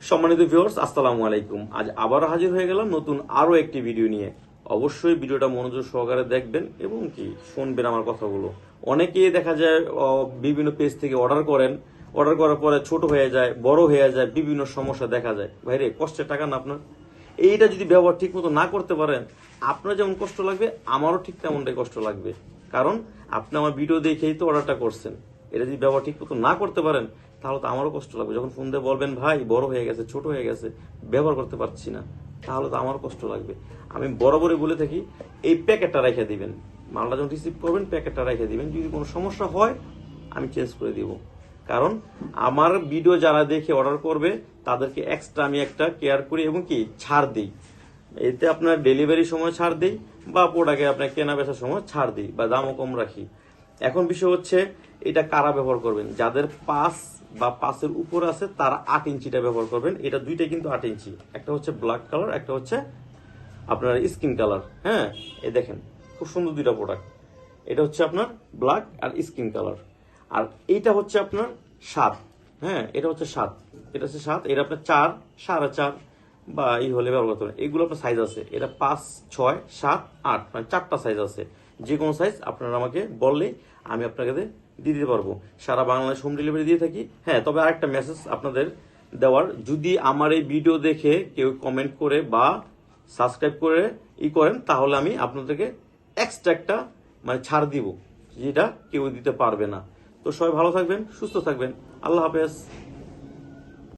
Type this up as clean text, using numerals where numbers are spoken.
সম্মানিত ভিউয়ার্স, আসসালামু আলাইকুম। আজ আবার হাজির হয়ে গেলাম নতুন আরো একটি ভিডিও নিয়ে। অবশ্যই ভিডিওটা মনোযোগ সহকারে দেখবেন এবং কি শুনবেন আমার কথাগুলো। অনেকেই দেখা যায় বিভিন্ন পেজ থেকে অর্ডার করেন, অর্ডার করার পরে ছোট হয়ে যায়, বড় হয়ে যায়, বিভিন্ন সমস্যা দেখা যায়। ভাইরে, কষ্টের টাকা না আপনার? এইটা যদি ব্যবহার ঠিক মতো না করতে পারেন, আপনার যেমন কষ্ট লাগবে আমারও ঠিক তেমনটাই কষ্ট লাগবে। কারণ আপনি আমার ভিডিও দেখেই তো অর্ডারটা করছেন। এটা যদি ব্যবহার ঠিক মতো না করতে পারেন তাহলে তো আমারও কষ্ট লাগবে। যখন ফোন দিয়ে বলবেন ভাই বড় হয়ে গেছে, ছোট হয়ে গেছে, ব্যবহার করতে পারছি না, তাহলে তো আমারও কষ্ট লাগবে। আমি বরাবরই বলে থাকি, এই প্যাকেটটা রেখে দিবেন। মালটা যখন রিসিভ করবেন প্যাকেটটা রেখে দিবেন। যদি কোনো সমস্যা হয় আমি চেঞ্জ করে দিব। কারণ আমার ভিডিও যারা দেখে অর্ডার করবে তাদেরকে এক্সট্রা আমি একটা কেয়ার করি এবং কি ছাড় দিই। এতে আপনার ডেলিভারি সময় ছাড় দিই বা প্রোডাক্টে আপনার কেনা বেচার সময় ছাড় দিই বা দামও কম রাখি। এখন বিষয় হচ্ছে এটা কারা ব্যবহার করবেন? যাদের 5 বা 5-এর উপর আছে তারা 8 ইঞ্চিটা ব্যবহার করবেন। এটা দুইটা কিন্তু 8 ইঞ্চি, একটা হচ্ছে ব্ল্যাক কালার, একটা হচ্ছে আপনার স্কিন কালার। হ্যাঁ, এই দেখেন খুব সুন্দর দুইটা প্রোডাক্ট। এটা হচ্ছে আপনার ব্ল্যাক আর স্কিন কালার, আর এইটা হচ্ছে আপনার 7। হ্যাঁ, এটা হচ্ছে 7, এটা হচ্ছে 7, এটা আপনার 4, 4.5 বা এই হলে ব্যবহার করতে পারেন। এগুলো আপনার সাইজ আছে, এটা 5, 6, 7, 8, মানে 4টা সাইজ আছে। যে কোনো সাইজ আপনারা আমাকে বললে আমি আপনাকে দিয়ে দিতে পারবো। সারা বাংলাদেশ হোম ডেলিভারি দিয়ে থাকি। হ্যাঁ, তবে আরেকটা মেসেজ আপনাদের দেওয়ার, যদি আমার এই ভিডিও দেখে কেউ কমেন্ট করে বা সাবস্ক্রাইব করে করেন তাহলে আমি আপনাদেরকে এক্সট্রা একটা মানে ছাড় দিব, যেটা কেউ দিতে পারবে না। তো সবাই ভালো থাকবেন, সুস্থ থাকবেন। আল্লাহ হাফেজ।